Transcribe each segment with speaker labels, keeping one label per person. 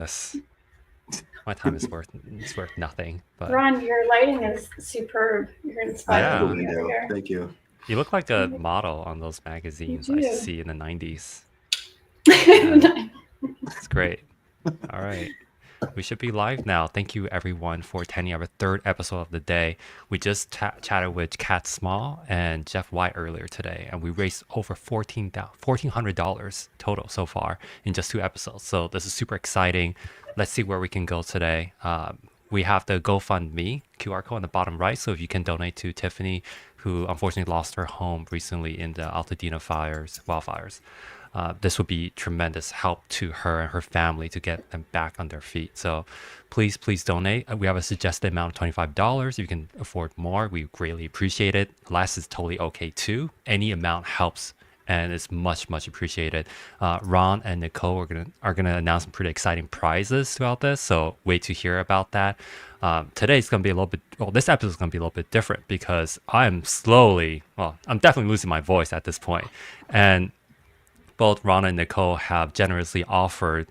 Speaker 1: This my time is worth nothing. But
Speaker 2: Ron, your lighting is superb. You're
Speaker 3: I love the
Speaker 2: inspiring
Speaker 1: yeah,
Speaker 2: me over
Speaker 3: window.
Speaker 2: here.
Speaker 3: Thank you.
Speaker 1: you look like a model on those
Speaker 2: You
Speaker 1: magazines I
Speaker 2: do.
Speaker 1: see in the '90s. Yeah, it's great. All right. We should be live now. Thank you, everyone, for attending our third episode of the day. We just chatted with Kat Small and Jeff White earlier today, and we raised over $1,400 total so far in just 2 episodes. So this is super exciting. Let's see where we can go today. We have the GoFundMe QR code on the bottom right. So if you can donate to Tiffany, who unfortunately lost her home recently in the Altadena wildfires. This would be tremendous help to her and her family to get them back on their feet. So please, please donate. We have a suggested amount of $25. If you can afford more, we greatly appreciate it. Less is totally okay too. Any amount helps and it's much, much appreciated. Ron and Nicole are gonna announce some pretty exciting prizes throughout this, so wait to hear about that. Today's gonna be a little bit. Well, this episode is gonna be a little bit different because I'm definitely losing my voice at this point, and both Ron and Nicole have generously offered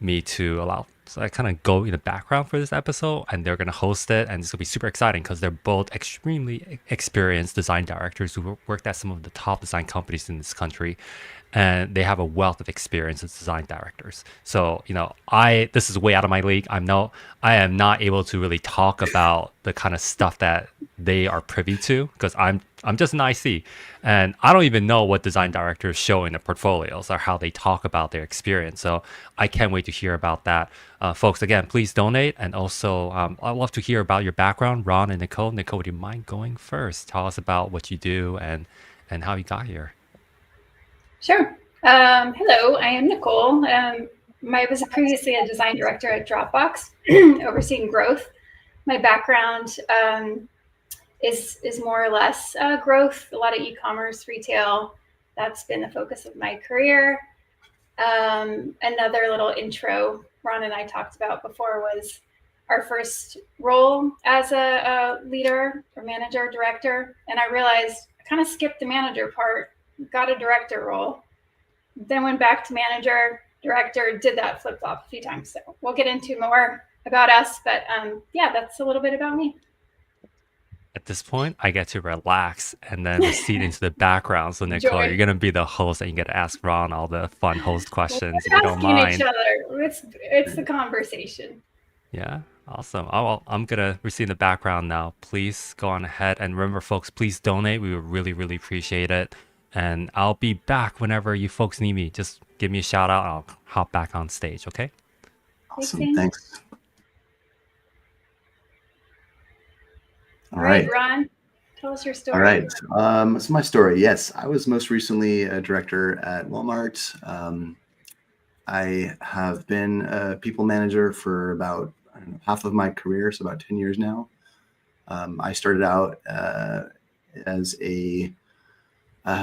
Speaker 1: me to allow so I kind of go in the background for this episode, and they're going to host it, and it's going to be super exciting because they're both extremely experienced design directors who worked at some of the top design companies in this country, and they have a wealth of experience as design directors. So this is way out of my league. I am not able to really talk about the kind of stuff that they are privy to because I'm just an IC, and I don't even know what design directors show in their portfolios or how they talk about their experience. So I can't wait to hear about that. Folks, again, please donate. And also, I'd love to hear about your background, Ron and Nicole. Nicole, would you mind going first? Tell us about what you do and how you got here.
Speaker 2: Sure. Hello, I am Nicole. I was previously a design director at Dropbox, overseeing growth. My background is more or less growth, a lot of e-commerce, retail. That's been the focus of my career. Another little intro Ron and I talked about before was our first role as a leader or manager, director. And I realized I kind of skipped the manager part, got a director role, then went back to manager, director, did that flip-flop a few times. So we'll get into more about us, but yeah, that's a little bit about me.
Speaker 1: At this point, I get to relax and then recede into the background. So, Nicole,
Speaker 2: Enjoy.
Speaker 1: you're going to be the host and you get to ask Ron all the fun host questions if you
Speaker 2: We're
Speaker 1: don't
Speaker 2: asking
Speaker 1: mind.
Speaker 2: each other. It's the conversation.
Speaker 1: Yeah, awesome. I'm going to recede in the background now. Please go on ahead. And remember, folks, please donate. We would really, really appreciate it. And I'll be back whenever you folks need me. Just give me a shout out. I'll hop back on stage, okay?
Speaker 3: Awesome. Thanks.
Speaker 2: All right, Ron, tell us your story.
Speaker 3: All right. So my story, yes, I was most recently a director at Walmart. I have been a people manager for about half of my career, so about 10 years now. I started out as a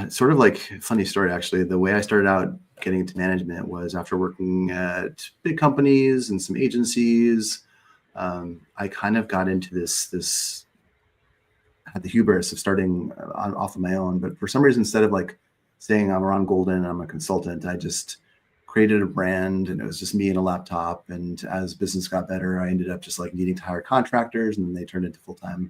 Speaker 3: sort of like funny story, actually. The way I started out getting into management was after working at big companies and some agencies. I kind of got into this had the hubris of starting off of my own, but for some reason, instead of like saying I'm Ron Golden, I'm a consultant, I just created a brand, and it was just me and a laptop. And as business got better, I ended up just like needing to hire contractors, and then they turned into full-time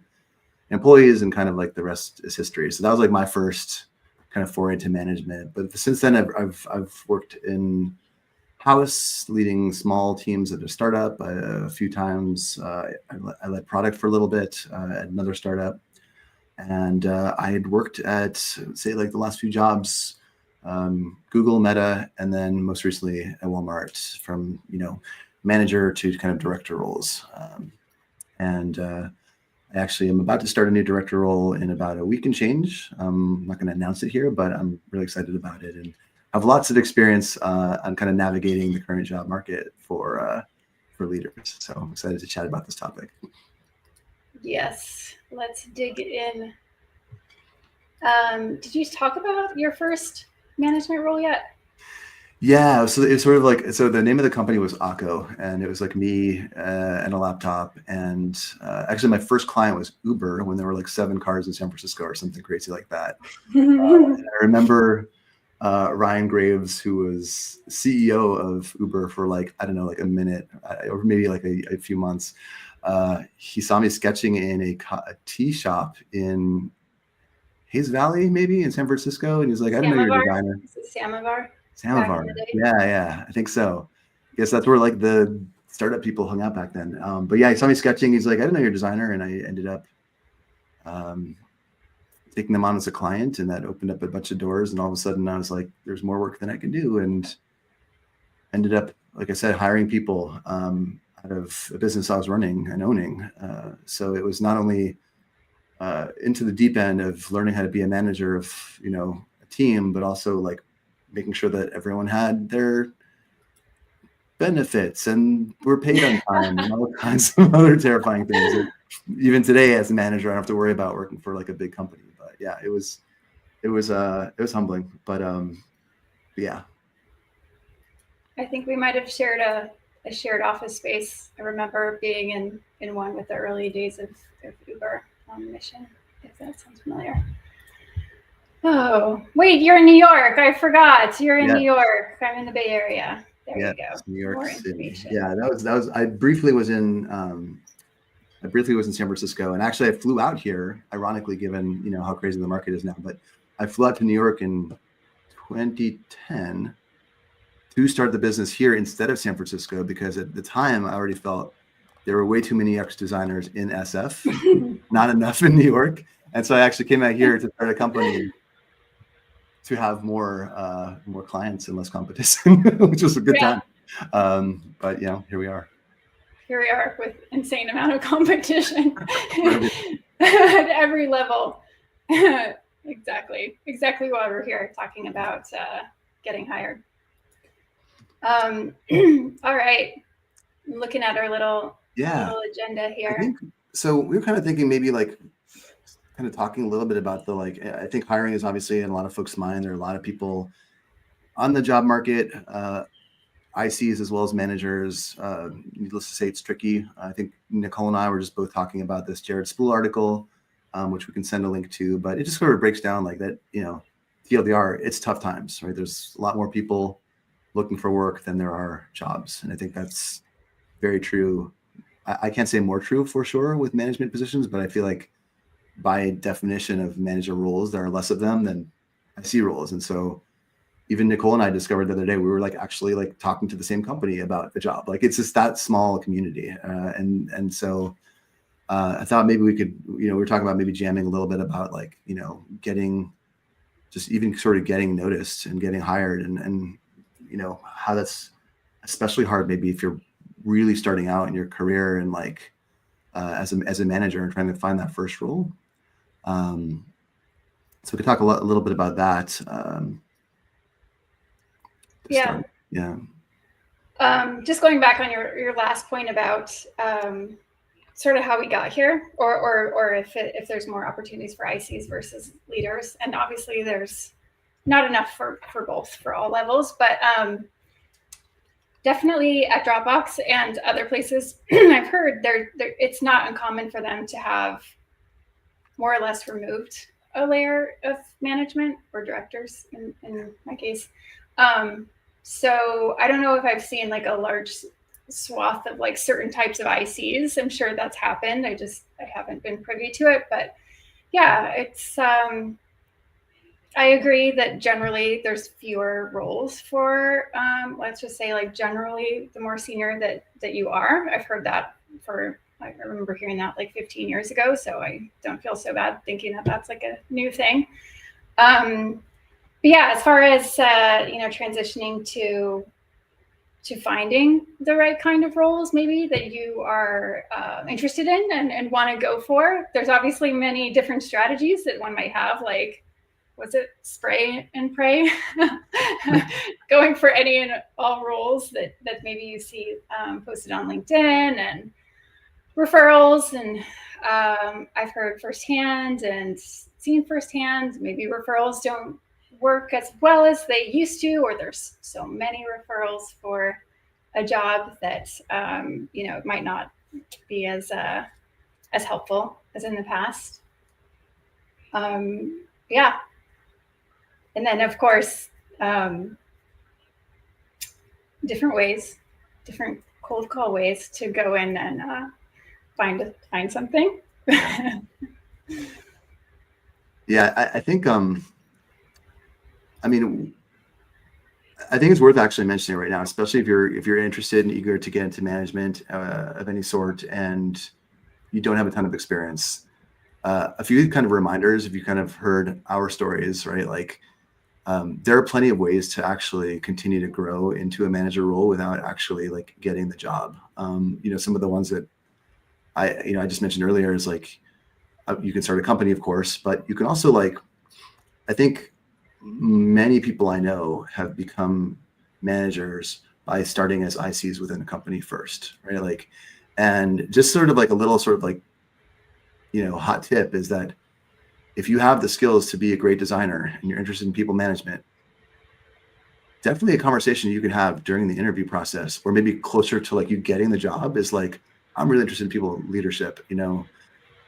Speaker 3: employees, and kind of like the rest is history. So that was like my first kind of foray into management. But since then, I've worked in house, leading small teams at a startup a few times. I led product for a little bit at another startup. And I had worked at, say, like the last few jobs, Google, Meta, and then most recently at Walmart, from manager to kind of director roles. And I actually am about to start a new director role in about a week and change. I'm not going to announce it here, but I'm really excited about it, and have lots of experience on kind of navigating the current job market for leaders. So I'm excited to chat about this topic.
Speaker 2: Yes, let's dig in. Did you talk about your first management role yet?
Speaker 3: Yeah, so it's sort of like, so the name of the company was Akko, and it was like me and a laptop. And actually, my first client was Uber when there were like 7 cars in San Francisco or something crazy like that. And I remember Ryan Graves, who was CEO of Uber for like, I don't know, like a minute or maybe like a few months. He saw me sketching in a tea shop in Hayes Valley, maybe in San Francisco. And he's like, I didn't know you're a designer.
Speaker 2: Is it Samovar?
Speaker 3: Samovar. Yeah, I think so. I guess that's where like the startup people hung out back then. But yeah, he saw me sketching. He's like, I didn't know you're a designer. And I ended up taking them on as a client, and that opened up a bunch of doors. And all of a sudden I was like, there's more work than I can do. And ended up, like I said, hiring people out of a business I was running and owning. So it was not only into the deep end of learning how to be a manager of, a team, but also like making sure that everyone had their benefits and were paid on time and all kinds of other terrifying things that even today as a manager, I don't have to worry about working for like a big company. But yeah, it was humbling, but yeah.
Speaker 2: I think we might have shared a shared office space. I remember being in one with the early days of Uber on Mission, if that sounds familiar. Oh, wait, you're in New York. I forgot. You're in New York. I'm in the Bay Area. There you go.
Speaker 3: New York City. Yeah, that was. I briefly was in San Francisco, and actually I flew out here. Ironically, given how crazy the market is now, but I flew out to New York in 2010 to start the business here instead of San Francisco, because at the time I already felt there were way too many UX designers in SF, not enough in New York, and so I actually came out here to start a company to have more clients and less competition, which was a good time. But here we are.
Speaker 2: Here we are with insane amount of competition at every level. Exactly why we're here talking about getting hired. All right, I'm looking at our little agenda here.
Speaker 3: So we were kind of thinking maybe like kind of talking a little bit about the I think hiring is obviously in a lot of folks' mind. There are a lot of people on the job market, ICs as well as managers. Needless to say, it's tricky. I think Nicole and I were just both talking about this Jared Spool article, which we can send a link to, but it just sort of breaks down like that, TLDR, it's tough times, right? There's a lot more people looking for work than there are jobs. And I think that's very true. I can't say more true for sure with management positions, but I feel like by definition of manager roles, there are less of them than IC roles. And so even Nicole and I discovered the other day, we were actually talking to the same company about the job. It's just that small community. And so I thought maybe we could, we were talking about maybe jamming a little bit about getting noticed and getting hired and how that's especially hard maybe if you're really starting out in your career and as a manager and trying to find that first role. So we could talk a little bit about that.
Speaker 2: Just going back on your last point about sort of how we got here, or if there's more opportunities for ICs versus leaders, and obviously there's not enough for both for all levels, but definitely at Dropbox and other places, I've heard it's not uncommon for them to have more or less removed a layer of management or directors in my case. So I don't know if I've seen a large swath of certain types of ICs. I'm sure that's happened. I haven't been privy to it, but yeah, it's I agree that generally there's fewer roles for let's just say generally the more senior that you are. I've heard that I remember hearing that 15 years ago, so I don't feel so bad thinking that that's a new thing. But yeah, as far as transitioning to finding the right kind of roles maybe that you are interested in and want to go for, there's obviously many different strategies that one might have, was it spray and pray? Going for any and all roles that maybe you see posted on LinkedIn, and referrals, and I've heard firsthand and seen firsthand, maybe referrals don't work as well as they used to, or there's so many referrals for a job that it might not be as helpful as in the past. Yeah. And then, of course, different ways, different cold call ways to go in and find something.
Speaker 3: Yeah, I think I mean, I think it's worth actually mentioning right now, especially if you're interested and eager to get into management of any sort, and you don't have a ton of experience. A few kind of reminders, if you kind of heard our stories, right? Like, there are plenty of ways to actually continue to grow into a manager role without actually like getting the job. Some of the ones that I just mentioned earlier is like, you can start a company, of course, but you can also like, I think many people I know have become managers by starting as ICs within a company first, right? Like, and just sort of like a little sort of like, hot tip is that if you have the skills to be a great designer and you're interested in people management, definitely a conversation you can have during the interview process, or maybe closer to like you getting the job, is like, I'm really interested in people leadership.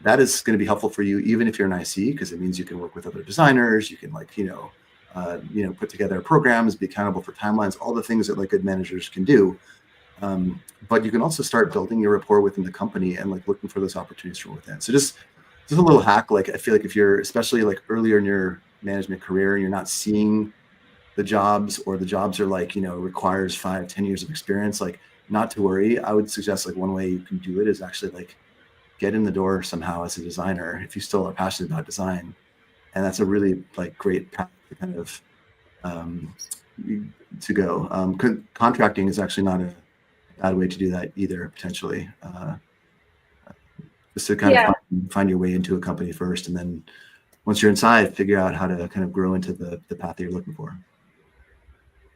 Speaker 3: That is going to be helpful for you, even if you're an IC, because it means you can work with other designers. You can like, put together programs, be accountable for timelines, all the things that like good managers can do. But you can also start building your rapport within the company and like looking for those opportunities from within. So just a little hack. Like, I feel like if you're especially like earlier in your management career and you're not seeing the jobs, or the jobs are like, requires 5-10 years of experience, like, not to worry. I would suggest like one way you can do it is actually like get in the door somehow as a designer if you still are passionate about design. And that's a really like great path to kind of to go. Contracting is actually not a bad way to do that either, potentially. Just to kind of find your way into a company first, and then once you're inside, figure out how to kind of grow into the path that you're looking for.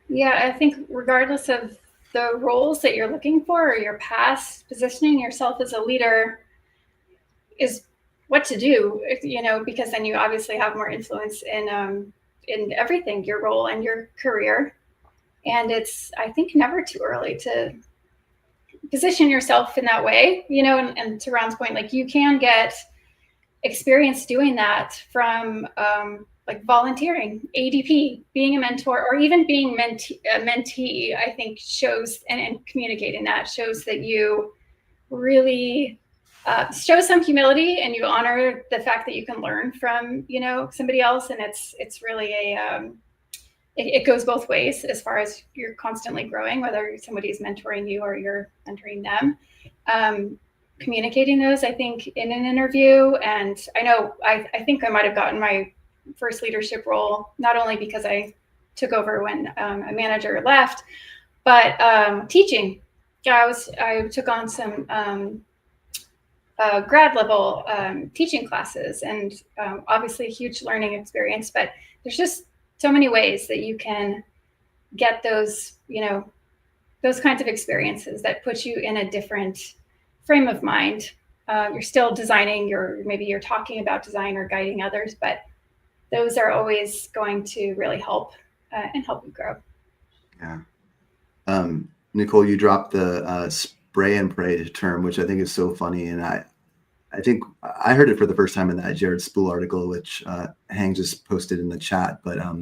Speaker 2: Yeah, I think regardless of the roles that you're looking for or your past, positioning yourself as a leader is what to do, because then you obviously have more influence in everything, your role and your career. And it's, I think, never too early to position yourself in that way, and to Ron's point, like, you can get experience doing that from like volunteering, ADP, being a mentor, or even being a mentee. I think shows, and communicating that shows that you really show some humility, and you honor the fact that you can learn from somebody else. And it's really it goes both ways, as far as you're constantly growing, whether somebody's mentoring you or you're mentoring them. Communicating those, I think, in an interview. And I know I think I might have gotten my first leadership role not only because I took over when a manager left, but teaching. I took on some grad level teaching classes, and obviously a huge learning experience. But there's just so many ways that you can get those kinds of experiences that put you in a different frame of mind. You're still designing, maybe you're talking about design or guiding others, but those are always going to really help and help you grow.
Speaker 3: Yeah. Nicole, you dropped the spray and pray term, which I think is so funny. And I think I heard it for the first time in that Jared Spool article, which Hang just posted in the chat. But I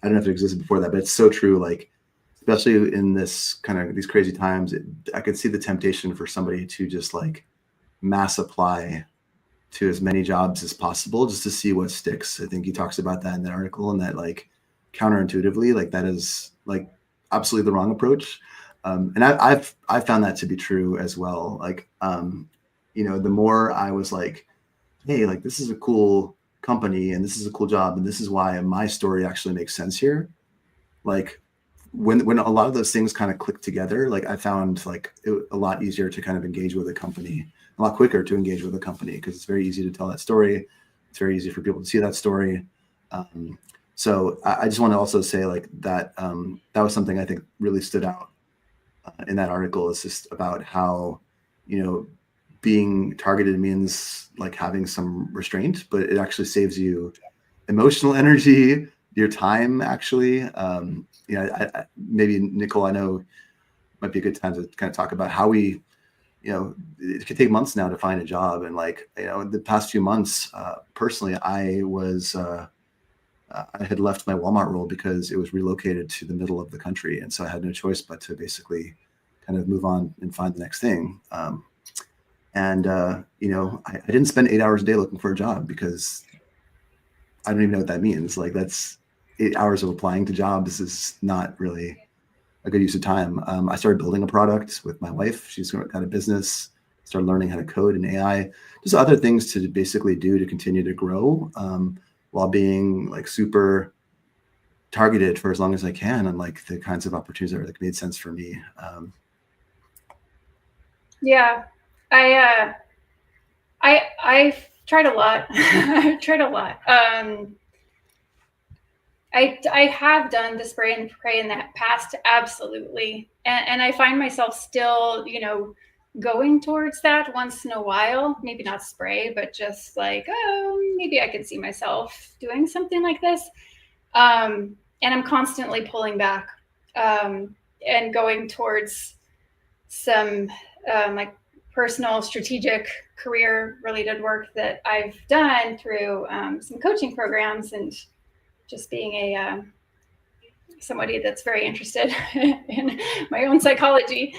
Speaker 3: don't know if it existed before that, but it's so true. Like, especially in this kind of these crazy times, I could see the temptation for somebody to just like mass apply to as many jobs as possible just to see what sticks. I think he talks about that in that article, and that like counterintuitively, like that is like absolutely the wrong approach. And I've found that to be true as well. Like, the more I was like, hey, like this is a cool company and this is a cool job and this is why my story actually makes sense here. Like when a lot of those things kind of click together, like I found like it a lot easier to kind of engage with a company, a lot quicker to engage with a company, because it's very easy to tell that story. It's very easy for people to see that story. So I just want to also say like that that was something I think really stood out in that article. Is just about how, being targeted means like having some restraint, but it actually saves you emotional energy, your time actually. Maybe Nicole, I know might be a good time to kind of talk about how we, it could take months now to find a job. And like, the past few months, personally, I was I had left my Walmart role because it was relocated to the middle of the country. And so I had no choice but to basically kind of move on and find the next thing. You know, I didn't spend 8 hours a day looking for a job because I don't even know what that means. Like that's 8 hours of applying to jobs is not really a good use of time. I started building a product with my wife. She's got a business, started learning how to code in AI, just other things to basically do to continue to grow while being like super targeted for as long as I can on like the kinds of opportunities that like made sense for me.
Speaker 2: Yeah, I've tried a lot. I've tried a lot. I have done the spray and pray in that past, absolutely, and I find myself still, you know, going towards that once in a while. Maybe not spray, but just like, oh, maybe I could see myself doing something like this. And I'm constantly pulling back and going towards some like personal, strategic, career-related work that I've done through some coaching programs and just being a somebody that's very interested in my own psychology.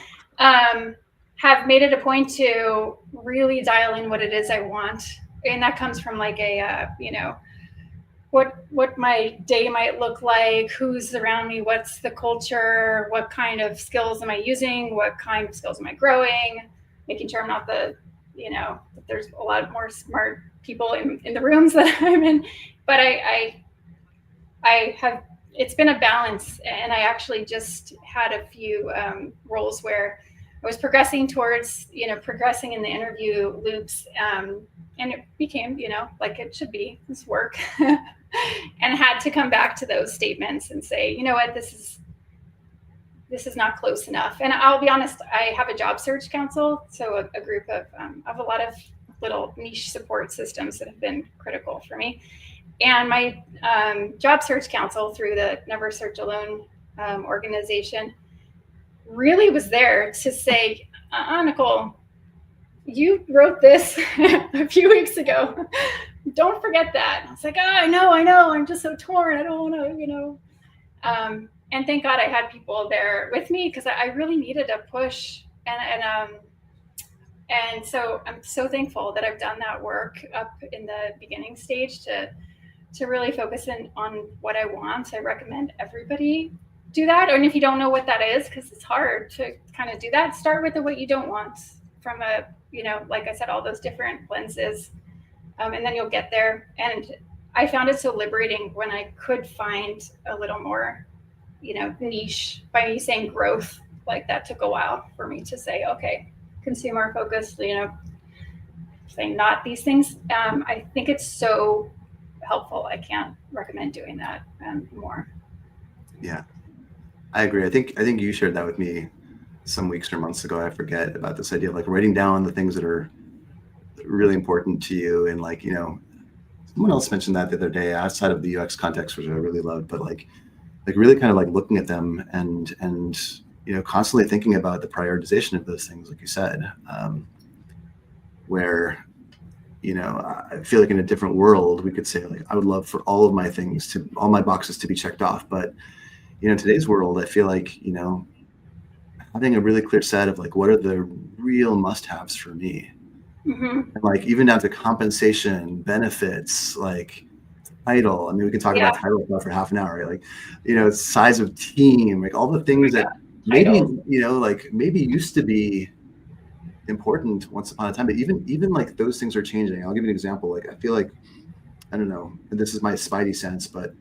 Speaker 2: Have made it a point to really dial in what it is I want, and that comes from like a you know, what my day might look like, who's around me, what's the culture, what kind of skills am I using, what kind of skills am I growing, making sure I'm not the, you know, there's a lot more smart people in the rooms that I'm in, but I have, it's been a balance, and I actually just had a few roles where I was progressing towards, you know, progressing in the interview loops, and it became, you know, like it should be, this work, and had to come back to those statements and say, you know what, this is not close enough. And I'll be honest, I have a job search council, so a group of a lot of little niche support systems that have been critical for me. And my job search council through the Never Search Alone organization really was there to say, Nicole, you wrote this a few weeks ago. Don't forget that. I was like, I know. I'm just so torn. I don't want to, you know. And thank God I had people there with me because I really needed a push. And so I'm so thankful that I've done that work up in the beginning stage to really focus in on what I want. I recommend everybody do that. And if you don't know what that is, because it's hard to kind of do that, start with what you don't want from a, you know, like I said, all those different lenses, and then you'll get there. And I found it so liberating when I could find a little more, you know, niche. By me saying growth, like that took a while for me to say, okay, consumer focused, you know, saying not these things. I think it's so helpful. I can't recommend doing that more.
Speaker 3: Yeah, I agree. I think you shared that with me some weeks or months ago. I forget, about this idea of like writing down the things that are really important to you. And like, you know, someone else mentioned that the other day outside of the UX context, which I really loved, but like really kind of like looking at them and you know, constantly thinking about the prioritization of those things, like you said, where, you know, I feel like in a different world, we could say like, I would love for all of my things to, all my boxes to be checked off. But, you know, in today's world, I feel like, you know, having a really clear set of like, what are the real must-haves for me? Mm-hmm. And like, even down to compensation, benefits, like title. I mean, we can talk about title for half an hour, right? Like, you know, size of team, like all the things that maybe, you know, like maybe used to be important once upon a time, but even like those things are changing. I'll give you an example. Like, I feel like, I don't know, and this is my spidey sense, but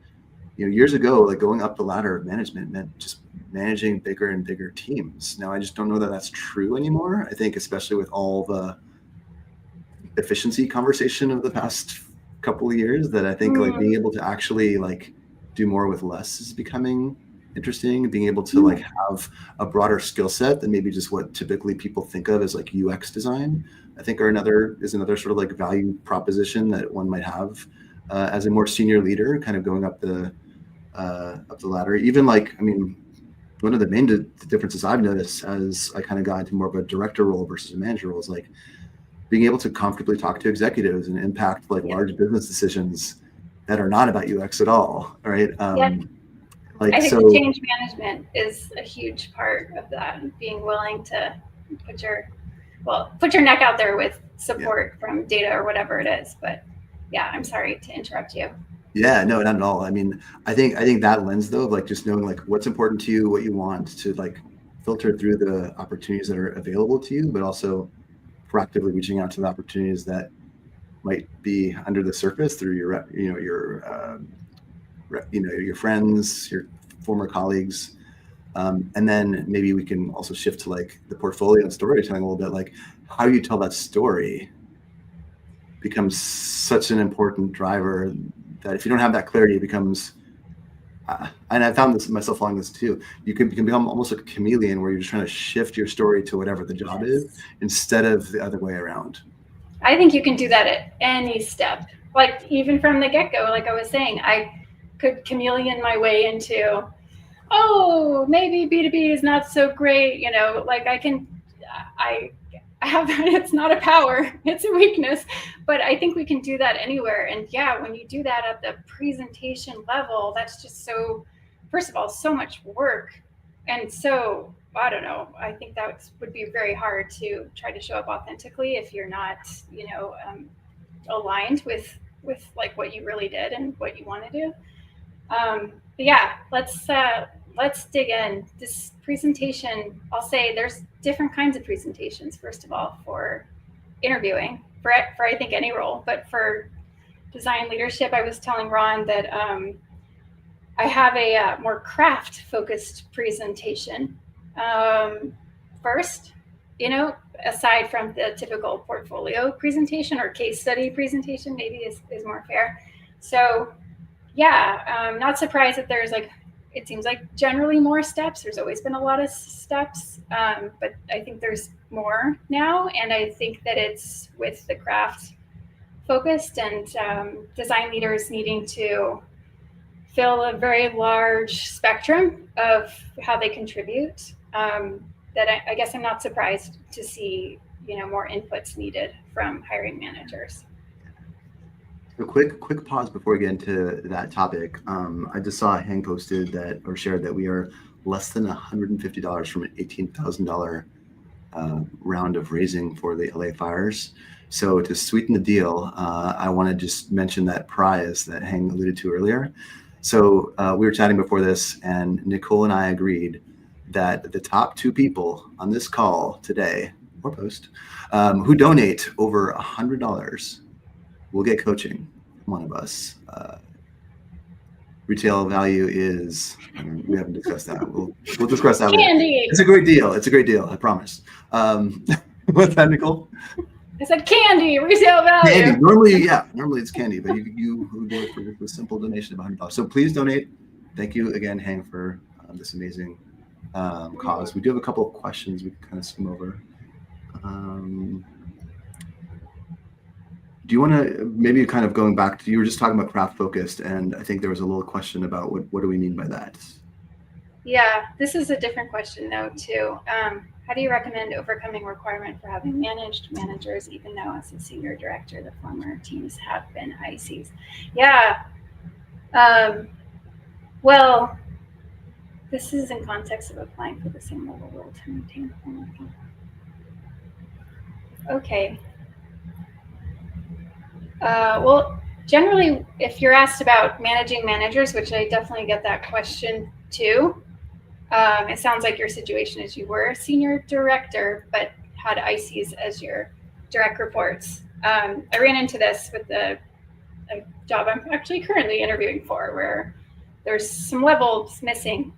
Speaker 3: you know, years ago, like going up the ladder of management meant just managing bigger and bigger teams. Now, I just don't know that that's true anymore. I think, especially with all the efficiency conversation of the past couple of years, that I think like being able to actually like do more with less is becoming interesting. Being able to like have a broader skill set than maybe just what typically people think of as like UX design, I think is another sort of like value proposition that one might have as a more senior leader, kind of going up the ladder. Even like, I mean, one of the main differences I've noticed as I kind of got into more of a director role versus a manager role is like being able to comfortably talk to executives and impact like large business decisions that are not about UX at all, right?
Speaker 2: Yep.
Speaker 3: Like,
Speaker 2: I think
Speaker 3: so
Speaker 2: the change management is a huge part of that, being willing to put your neck out there with support from data or whatever it is. But yeah, I'm sorry to interrupt you.
Speaker 3: Yeah, no, not at all. I mean, I think that lens though, of like just knowing like what's important to you, what you want to like filter through the opportunities that are available to you, but also proactively reaching out to the opportunities that might be under the surface through your friends, your former colleagues. And then maybe we can also shift to like the portfolio and storytelling a little bit, like how you tell that story becomes such an important driver that if you don't have that clarity, it becomes, and I found this myself along this too, you can become almost like a chameleon where you're just trying to shift your story to whatever the job is instead of the other way around.
Speaker 2: I think you can do that at any step. Like even from the get-go, like I was saying, I could chameleon my way into, oh, maybe B2B is not so great. Like I have, it's not a power, it's a weakness, but I think we can do that anywhere. And yeah, when you do that at the presentation level, that's just so, first of all, so much work. And so, I don't know, I think that would be very hard to try to show up authentically if you're not, aligned with like what you really did and what you want to do. But yeah, let's dig in. This presentation, I'll say there's different kinds of presentations, first of all, for interviewing, for I think any role, but for design leadership, I was telling Ron that I have a more craft-focused presentation. First, aside from the typical portfolio presentation or case study presentation, maybe is more fair. So yeah, I'm not surprised that there's it seems like generally more steps. There's always been a lot of steps, but I think there's more now. And I think that it's with the craft focused and design leaders needing to fill a very large spectrum of how they contribute, that I guess I'm not surprised to see, more inputs needed from hiring managers.
Speaker 3: A quick pause before we get into that topic. I just saw Hang posted that or shared that we are less than $150 from an $18,000 round of raising for the LA fires. So to sweeten the deal, I want to just mention that prize that Hang alluded to earlier. So we were chatting before this, and Nicole and I agreed that the top 2 people on this call today or post who donate over $100 will get coaching from one of us. Retail value is, we haven't discussed that. We'll discuss that later. It's a great deal. It's a great deal. I promise. What's that, Nicole?
Speaker 2: I said candy, retail value.
Speaker 3: Candy. Normally it's candy, but you do it for a simple donation of $100. So please donate. Thank you again, Hang, for this amazing cause. We do have a couple of questions we can kind of skim over. Do you want to maybe kind of going back to, you were just talking about craft focused, and I think there was a little question about what do we mean by that?
Speaker 2: Yeah, this is a different question though too. How do you recommend overcoming requirement for having managed managers, even though as a senior director, the former teams have been ICs? Yeah. Well, this is in context of applying for the same level role to maintain formal. Okay. Well, generally, if you're asked about managing managers, which I definitely get that question too, it sounds like your situation is you were a senior director, but had ICs as your direct reports. I ran into this with a job I'm actually currently interviewing for, where there's some levels missing.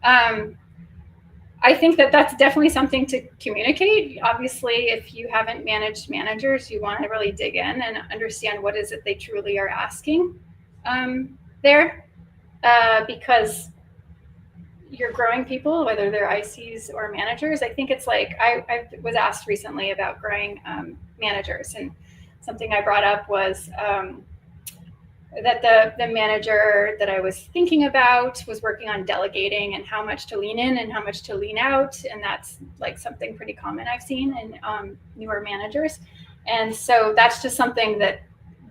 Speaker 2: I think that that's definitely something to communicate. Obviously, if you haven't managed managers, you want to really dig in and understand what is it they truly are asking there, because you're growing people, whether they're ICs or managers. I think it's like, I was asked recently about growing managers, and something I brought up was that the manager that I was thinking about was working on delegating and how much to lean in and how much to lean out. And that's like something pretty common I've seen in newer managers. And so that's just something that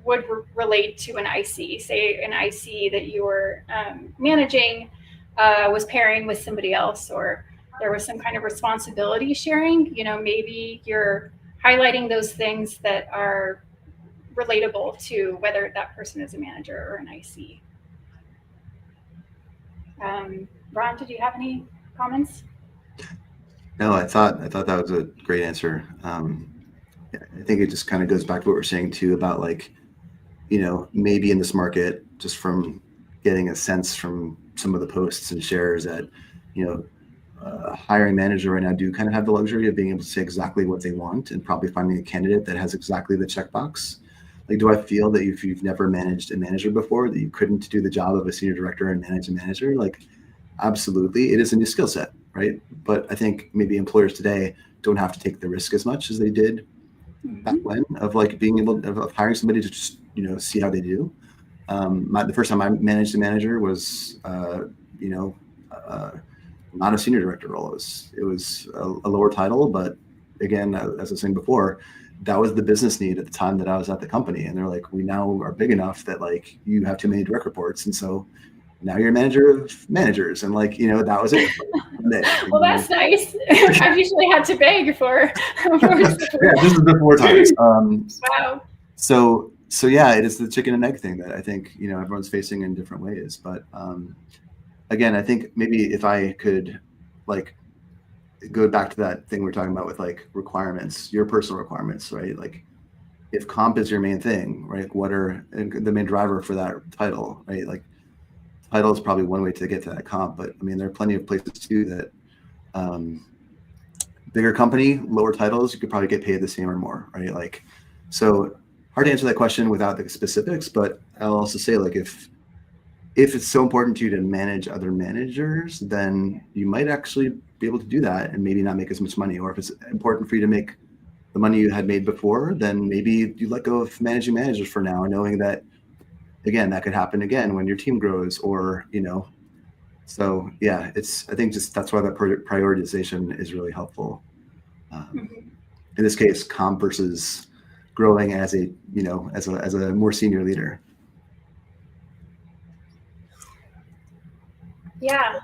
Speaker 2: would relate to an IC. Say an IC that you were managing was pairing with somebody else, or there was some kind of responsibility sharing. Maybe you're highlighting those things that are relatable to whether that person is a manager or an IC. Ron, did you have any comments?
Speaker 3: No, I thought that was a great answer. I think it just kind of goes back to what we're saying too about like, maybe in this market, just from getting a sense from some of the posts and shares that, a hiring manager right now do kind of have the luxury of being able to say exactly what they want and probably finding a candidate that has exactly the checkbox. Like, do I feel that if you've never managed a manager before, that you couldn't do the job of a senior director and manage a manager? Like, absolutely, it is a new skill set, right? But I think maybe employers today don't have to take the risk as much as they did back when, of like being able of hiring somebody to just see how they do. The first time I managed a manager was not a senior director role. It was a lower title, but again, as I was saying before, that was the business need at the time that I was at the company, and they're like, we now are big enough that like you have too many direct reports, and so now you're a manager of managers, and like that was it.
Speaker 2: Well, that's nice. I've usually had to beg for.
Speaker 3: Yeah, this is before times.
Speaker 2: Wow.
Speaker 3: So yeah, it is the chicken and egg thing that I think everyone's facing in different ways. But again, I think maybe if I could like go back to that thing we're talking about with like requirements, your personal requirements, right? Like if comp is your main thing, right? What are the main driver for that title, right? Like title is probably one way to get to that comp, but I mean, there are plenty of places too that bigger company, lower titles, you could probably get paid the same or more, right? Like, so hard to answer that question without the specifics, but I'll also say like, if it's so important to you to manage other managers, then you might actually be able to do that and maybe not make as much money. Or if it's important for you to make the money you had made before, then maybe you let go of managing managers for now, knowing that, again, that could happen again when your team grows, or, so yeah, I think just that's why that prioritization is really helpful. In this case, comp versus growing as a more senior leader.
Speaker 2: Yeah.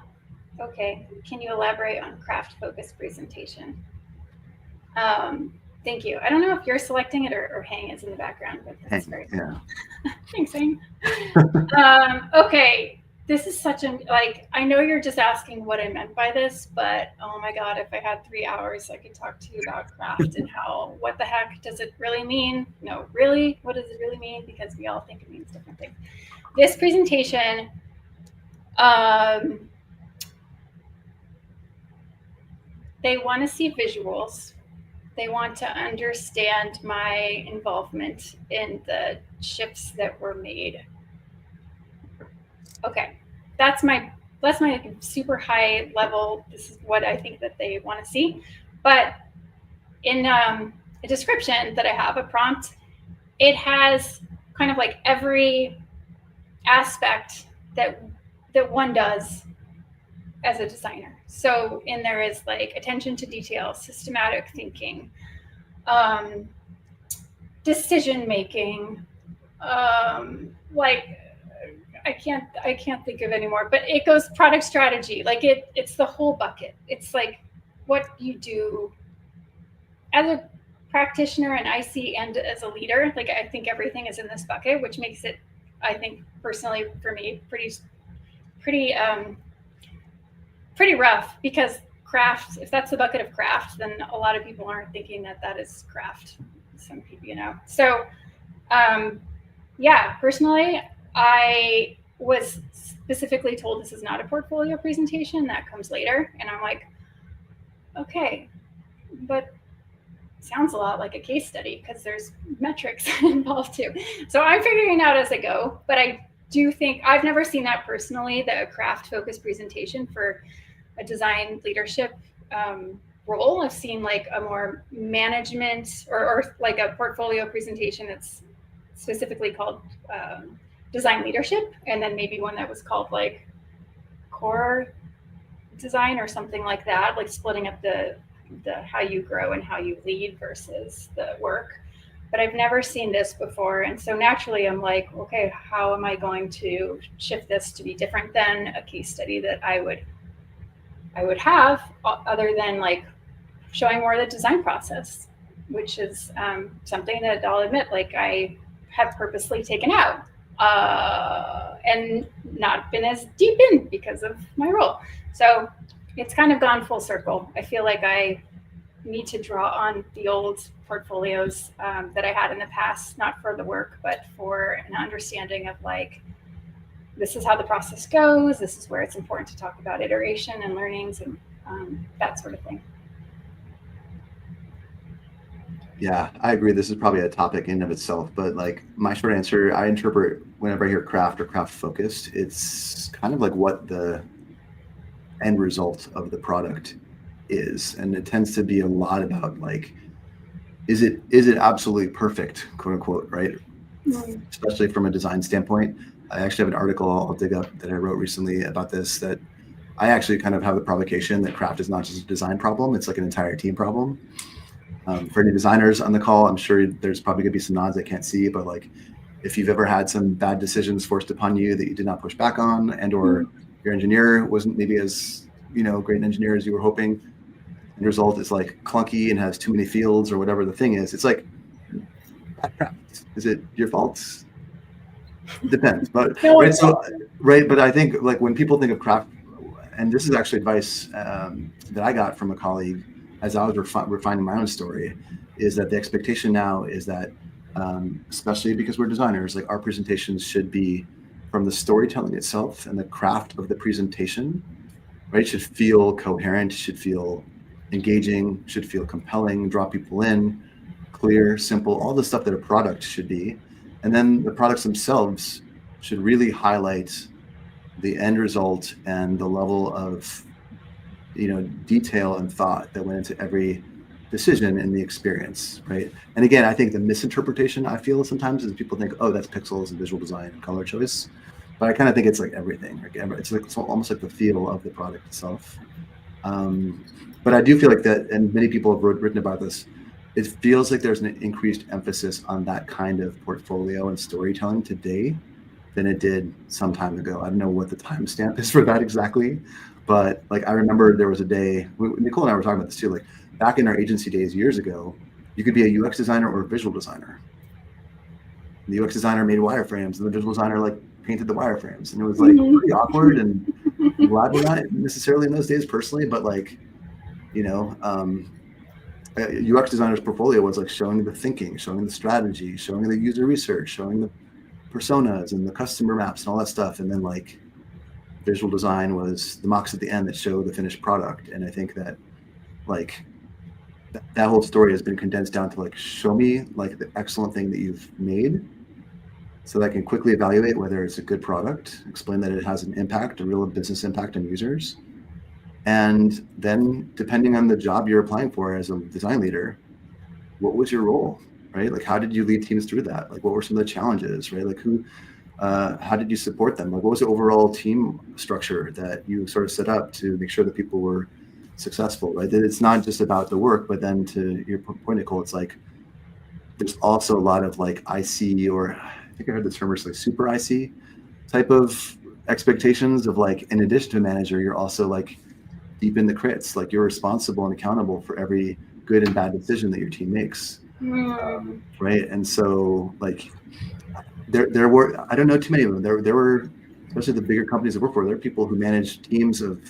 Speaker 2: Okay. Can you elaborate on craft-focused presentation? Thank you. I don't know if you're selecting it or Hang is in the background, but that's very cool.
Speaker 3: Yeah.
Speaker 2: Thanks, Hang. Okay. This is such I know you're just asking what I meant by this, but oh my God, if I had 3 hours, I could talk to you about craft and what the heck does it really mean? No, really, what does it really mean? Because we all think it means different things. This presentation, they want to see visuals. They want to understand my involvement in the shifts that were made. Okay, that's my super high level. This is what I think that they want to see. But in a description that I have, a prompt, it has kind of like every aspect that one does as a designer. So in there is like attention to detail, systematic thinking, decision making, like I can't think of any more, but it goes product strategy. Like it's the whole bucket. It's like what you do as a practitioner and IC and as a leader. Like I think everything is in this bucket, which makes it, I think personally for me, pretty rough, because craft, if that's the bucket of craft, then a lot of people aren't thinking that is craft. Some people, So yeah, personally, I was specifically told this is not a portfolio presentation. That comes later. And I'm like, okay, but sounds a lot like a case study because there's metrics involved too. So I'm figuring it out as I go, but I do think I've never seen that personally, the craft focused presentation for a design leadership role. I've seen like a more management or like a portfolio presentation that's specifically called design leadership, and then maybe one that was called like core design or something like that, like splitting up the how you grow and how you lead versus the work. but I've never seen this before. And so naturally I'm like, okay, how am I going to shift this to be different than a case study that I would have, other than like showing more of the design process, which is something that I'll admit, like I have purposely taken out and not been as deep in because of my role. So it's kind of gone full circle. I feel like I need to draw on the old portfolios that I had in the past, not for the work, but for an understanding of like, this is how the process goes. This is where it's important to talk about iteration and learnings and that sort of thing.
Speaker 3: Yeah, I agree. This is probably a topic in of itself, but like my short answer, I interpret whenever I hear craft or craft focused, it's kind of like what the end result of the product is. And it tends to be a lot about like, is it absolutely perfect, quote unquote, right? Especially from a design standpoint. I actually have an article I'll dig up that I wrote recently about this, that I actually kind of have the provocation that craft is not just a design problem, it's like an entire team problem. For any designers on the call, I'm sure there's probably gonna be some nods I can't see, but like if you've ever had some bad decisions forced upon you that you did not push back on, and or your engineer wasn't maybe as great an engineer as you were hoping, and the result is like clunky and has too many fields or whatever the thing is, it's like, is it your fault? Depends, but right. So right, but I think like when people think of craft, and this is actually advice that I got from a colleague as I was refining my own story, is that the expectation now is that, especially because we're designers, like our presentations should be from the storytelling itself and the craft of the presentation, right? Should feel coherent, should feel engaging, should feel compelling, draw people in, clear, simple, all the stuff that a product should be. And then the products themselves should really highlight the end result and the level of detail and thought that went into every decision in the experience, right? And again, I think the misinterpretation I feel sometimes is people think, oh, that's pixels and visual design and color choice. But I kind of think it's like everything. It's like it's almost like the feel of the product itself. But I do feel like that, and many people have written about this, it feels like there's an increased emphasis on that kind of portfolio and storytelling today than it did some time ago. I don't know what the timestamp is for that exactly, but like I remember there was a day, Nicole and I were talking about this too, like back in our agency days years ago, you could be a UX designer or a visual designer. The UX designer made wireframes and the visual designer like painted the wireframes, and it was like pretty awkward, and I'm glad we're not necessarily in those days personally, but like, UX designer's portfolio was like showing the thinking, showing the strategy, showing the user research, showing the personas and the customer maps and all that stuff. And then like visual design was the mocks at the end that show the finished product. And I think that like that whole story has been condensed down to like, show me like the excellent thing that you've made so that I can quickly evaluate whether it's a good product, explain that it has an impact, a real business impact on users. And then depending on the job you're applying for as a design leader, what was your role, right? Like, how did you lead teams through that? Like, what were some of the challenges, right? Like how did you support them? Like, what was the overall team structure that you sort of set up to make sure that people were successful, right? That it's not just about the work, but then to your point, Nicole, it's like, there's also a lot of like IC, or I think I heard the term like super IC type of expectations of like, in addition to a manager, you're also like deep in the crits, like you're responsible and accountable for every good and bad decision that your team makes, right? And so like there were, I don't know too many of them, there were, especially the bigger companies I work for, there are people who manage teams of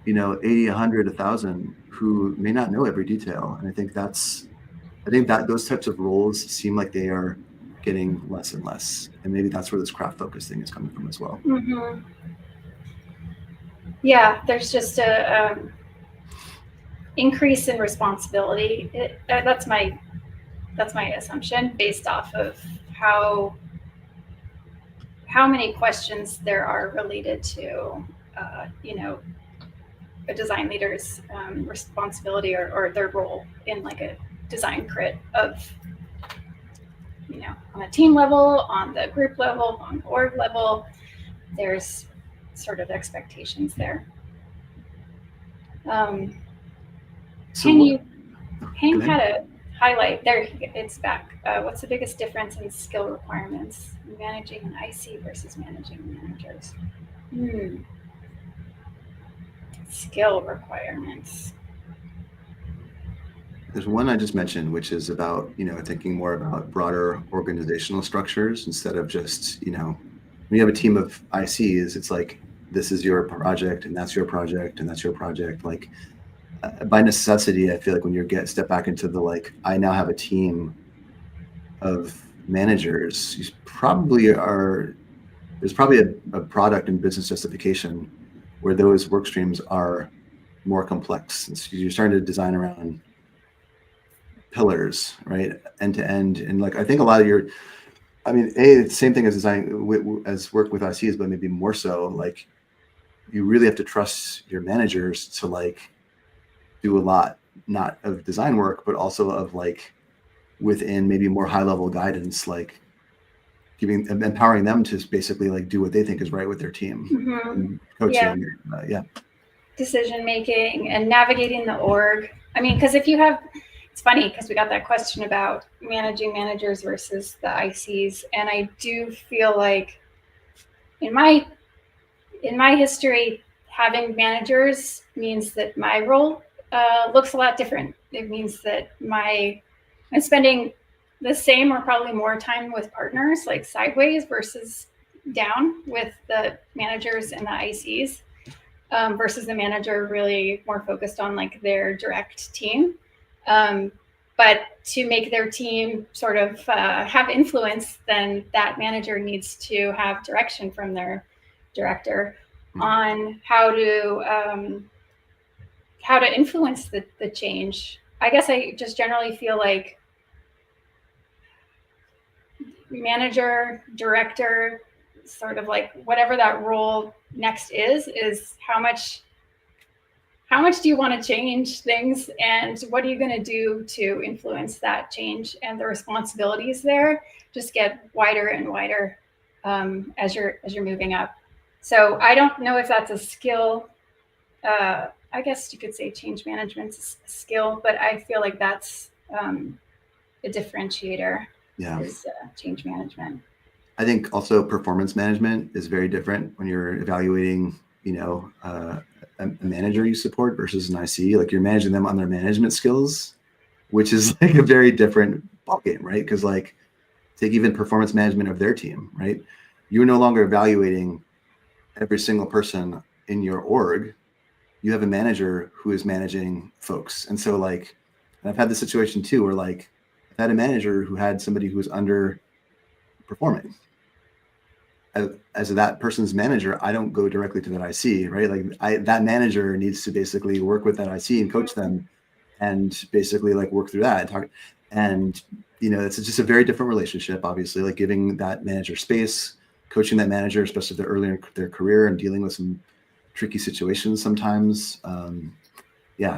Speaker 3: 80, 100, 1,000 who may not know every detail. And I think that those types of roles seem like they are getting less and less, and maybe that's where this craft focus thing is coming from as well.
Speaker 2: Yeah, there's just a increase in responsibility. That's my assumption based off of how many questions there are related to a design leader's responsibility or their role in like a design crit of on a team level, on the group level, on the org level. There's sort of expectations there. Hank had highlight there. It's back. What's the biggest difference in skill requirements in managing an IC versus managing managers? Skill requirements.
Speaker 3: There's one I just mentioned, which is about, thinking more about broader organizational structures instead of just, when you have a team of ICs, it's like, this is your project and that's your project and that's your project. Like by necessity, I feel like when you step back into the, like, I now have a team of managers, there's probably a product and business justification where those work streams are more complex. And so you're starting to design around pillars, right? End to end. And like, I think a lot of the same thing as design as work with ICs, but maybe more so, like you really have to trust your managers to like do a lot, not of design work, but also of like within maybe more high level guidance, like empowering them to basically like do what they think is right with their team.
Speaker 2: Mm-hmm.
Speaker 3: Coaching. Yeah.
Speaker 2: Decision making and navigating the org. I mean, because it's funny because we got that question about managing managers versus the ICs. And I do feel like in my history, having managers means that my role looks a lot different. It means that I'm spending the same or probably more time with partners, like sideways versus down with the managers and the ICs, versus the manager really more focused on like their direct team. But to make their team sort of have influence, then that manager needs to have direction from their director on how to influence the change. I guess I just generally feel like manager, director, sort of like whatever that role next is how much do you want to change things, and what are you going to do to influence that change? And the responsibilities there just get wider and wider as you're moving up. So I don't know if that's a skill. I guess you could say change management's a skill, but I feel like that's a differentiator.
Speaker 3: Yeah.
Speaker 2: Is change management.
Speaker 3: I think also performance management is very different when you're evaluating, a manager you support versus an IC. Like you're managing them on their management skills, which is like a very different ballgame, right? Because like take even performance management of their team, right? You're no longer evaluating every single person in your org. You have a manager who is managing folks. And so like, and I've had this situation too, where like I've had a manager who had somebody who was underperforming. As that person's manager, I don't go directly to that IC, right? Like that manager needs to basically work with that IC and coach them and basically like work through that and talk. And, it's just a very different relationship, obviously, like giving that manager space, coaching that manager, especially if they're early in their career and dealing with some tricky situations sometimes.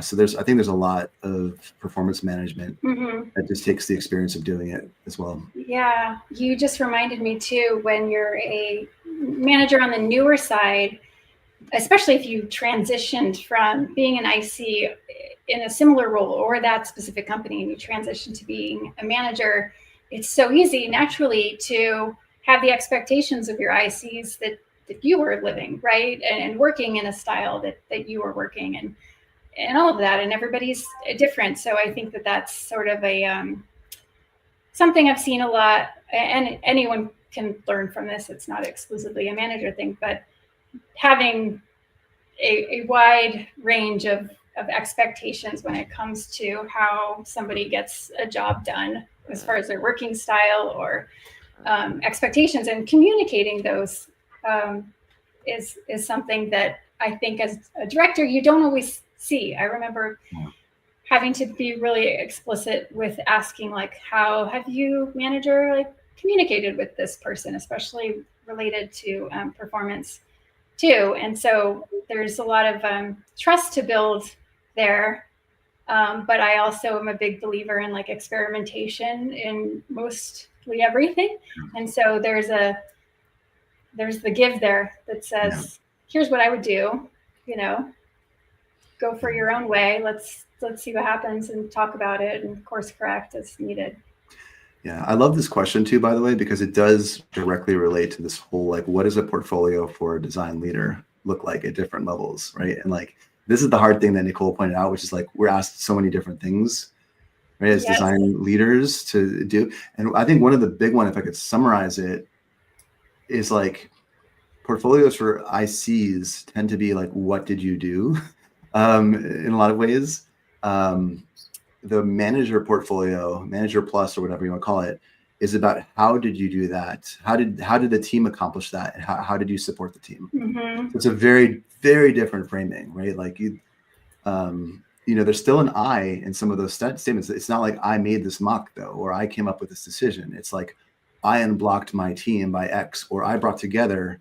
Speaker 3: So I think there's a lot of performance management that just takes the experience of doing it as well.
Speaker 2: Yeah, you just reminded me too, when you're a manager on the newer side, especially if you transitioned from being an IC in a similar role or that specific company and you transition to being a manager, it's so easy naturally to have the expectations of your ICs that you were living, right? And working in a style that you were working and all of that, and everybody's different. So I think that's sort of a something I've seen a lot, and anyone can learn from this. It's not exclusively a manager thing, but having a wide range of expectations when it comes to how somebody gets a job done as far as their working style or expectations, and communicating those is something that I think as a director, you don't always see. I remember having to be really explicit with asking, like, how have you, manager, like communicated with this person, especially related to performance too. And so there's a lot of trust to build there. But I also am a big believer in like experimentation in mostly everything. And so there's the give there that says, here's what I would do, go for your own way. Let's see what happens and talk about it and course correct as needed.
Speaker 3: Yeah, I love this question too, by the way, because it does directly relate to this whole, like, what does a portfolio for a design leader look like at different levels, right? And like, this is the hard thing that Nicole pointed out, which is like, we're asked so many different things, right, as
Speaker 2: Yes.
Speaker 3: design leaders to do. And I think one of the big one, if I could summarize it, is like portfolios for ICs tend to be like, what did you do? In a lot of ways. The manager portfolio, manager plus, or whatever you want to call it, is about how did you do that? How did the team accomplish that? And how did you support the team?
Speaker 2: Mm-hmm.
Speaker 3: So it's a very, very different framing, right? Like you know, there's still an I in some of those statements. It's not like I made this mock though, or I came up with this decision. It's like I unblocked my team by X, or I brought together,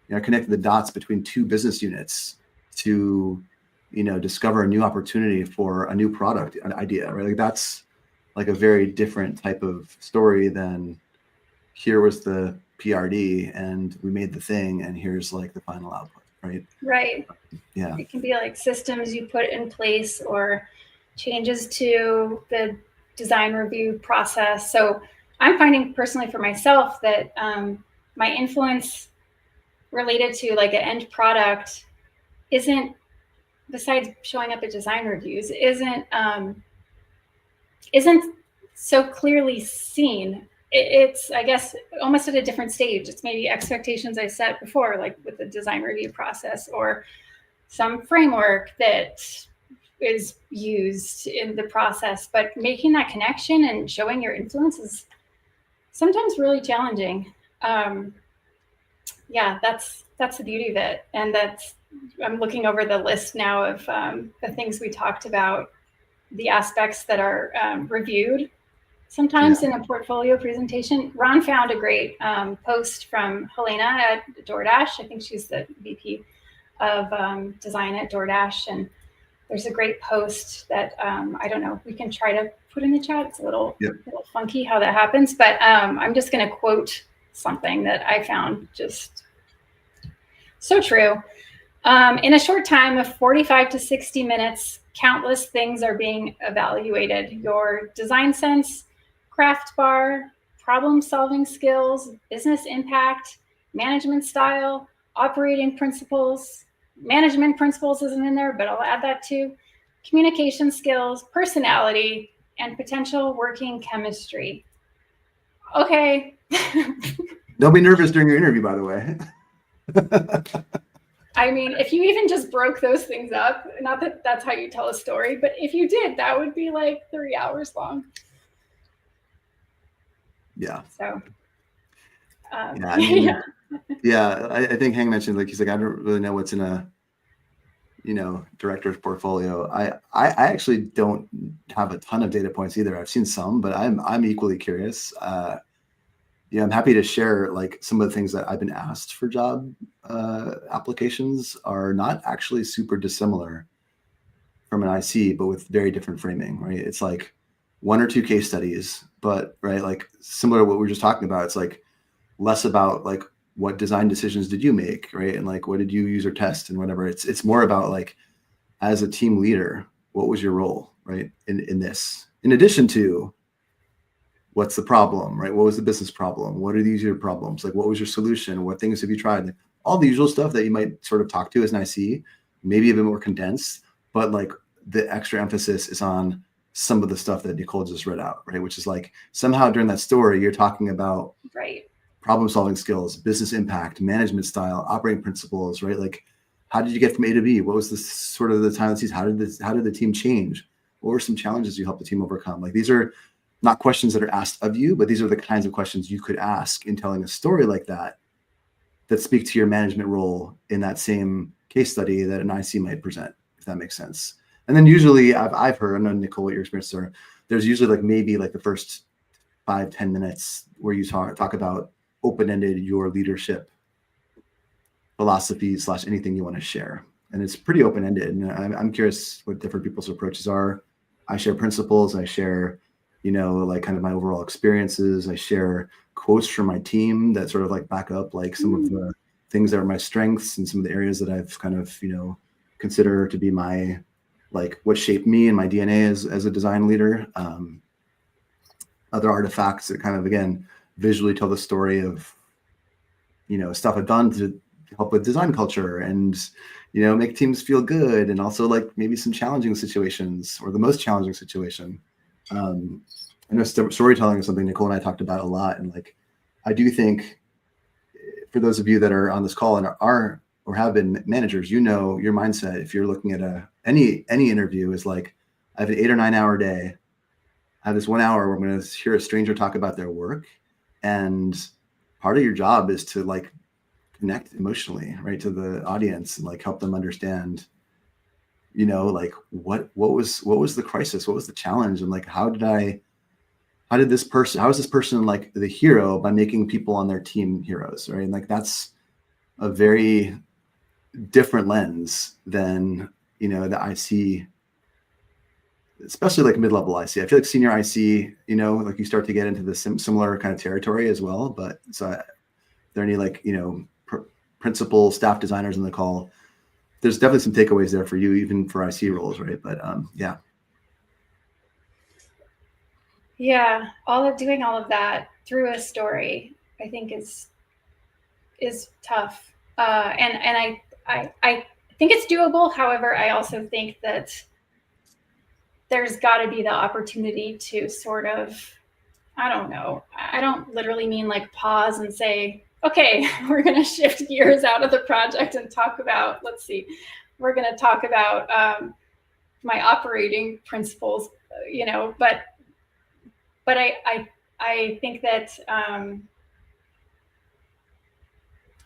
Speaker 3: you know, connected the dots between two business units to, you know, discover a new opportunity for a new product, an idea, right? Like that's like a very different type of story than here was the PRD and we made the thing and here's like the final output, right?
Speaker 2: Right.
Speaker 3: Yeah.
Speaker 2: It can be like systems you put in place or changes to the design review process. So I'm finding personally for myself that my influence related to like an end product isn't, besides showing up at design reviews, isn't so clearly seen. It's, I guess, almost at a different stage. It's maybe expectations I set before, like with the design review process, or some framework that is used in the process. But making that connection and showing your influence is sometimes really challenging. Yeah, that's the beauty of it. And I'm looking over the list now of the things we talked about, the aspects that are reviewed sometimes in a portfolio presentation. Ron found a great post from Helena at DoorDash. I think she's the VP of design at DoorDash. And there's a great post that I don't know, we can try to put in the chat. It's a little funky how that happens, but I'm just going to quote something that I found just so true. In a short time of 45 to 60 minutes, countless things are being evaluated. Your design sense, craft bar, problem-solving skills, business impact, management style, operating principles. Management principles isn't in there, but I'll add that too. Communication skills, personality, and potential working chemistry. Okay.
Speaker 3: Don't be nervous during your interview, by the way.
Speaker 2: I mean, if you even just broke those things up, not that that's how you tell a story, but if you did, that would be like 3 hours long.
Speaker 3: Yeah.
Speaker 2: So,
Speaker 3: I mean, I think Hang mentioned, like, he's like, I don't really know what's in a, you know, director's portfolio. I actually don't have a ton of data points either. I've seen some, but I'm equally curious. Yeah, I'm happy to share like some of the things that I've been asked for job applications are not actually super dissimilar from an IC, but with very different framing, right? It's like 1 or 2 case studies, but right, like similar to what we were just talking about. It's like less about like what design decisions did you make, right? And like what did you use or test and whatever. It's more about like, as a team leader, what was your role, right? In this, in addition to what's the problem, right? What was the business problem? What are these your problems? Like, what was your solution? What things have you tried? Like, all the usual stuff that you might sort of talk to as an IC, maybe a bit more condensed, but like the extra emphasis is on some of the stuff that Nicole just read out, right? Which is like somehow during that story, you're talking about problem solving skills, business impact, management style, operating principles, right? Like, how did you get from A to B? What was the sort of the time season? How did the team change? What were some challenges you helped the team overcome? Like, these are not questions that are asked of you, but these are the kinds of questions you could ask in telling a story like that speak to your management role in that same case study that an IC might present, if that makes sense. And then usually I've heard, I don't know, Nicole, what your experiences are, there's usually like maybe like the first 5-10 minutes where you talk about open-ended your leadership philosophy / anything you want to share. And it's pretty open-ended. And I'm curious what different people's approaches are. I share principles. I share, you know, like kind of my overall experiences. I share quotes from my team that sort of like back up like some of the things that are my strengths and some of the areas that I've kind of, you know, consider to be my like what shaped me and my DNA as a design leader. Other artifacts that kind of, again, visually tell the story of, stuff I've done to help with design culture and, make teams feel good, and also like maybe some challenging situations or the most challenging situation. I know storytelling is something Nicole and I talked about a lot. And like, I do think for those of you that are on this call and are or have been managers, your mindset, if you're looking at any interview, is like, I have an 8 or 9 hour day. I have this 1 hour where I'm going to hear a stranger talk about their work. And part of your job is to like connect emotionally, right, to the audience and like help them understand, like what was the crisis? What was the challenge? And like, how is this person like the hero by making people on their team heroes, right? And like, that's a very different lens than, the IC, especially like mid-level IC. I feel like senior IC, like you start to get into the similar kind of territory as well. But so are there any like, principal staff designers in the call? There's definitely some takeaways there for you, even for IC roles, right? But yeah.
Speaker 2: Yeah, doing all of that through a story, I think is tough, and I think it's doable. However, I also think that there's got to be the opportunity to sort of, I don't know. I don't literally mean like pause and say, okay, we're going to shift gears out of the project and talk about, we're going to talk about my operating principles, but I think that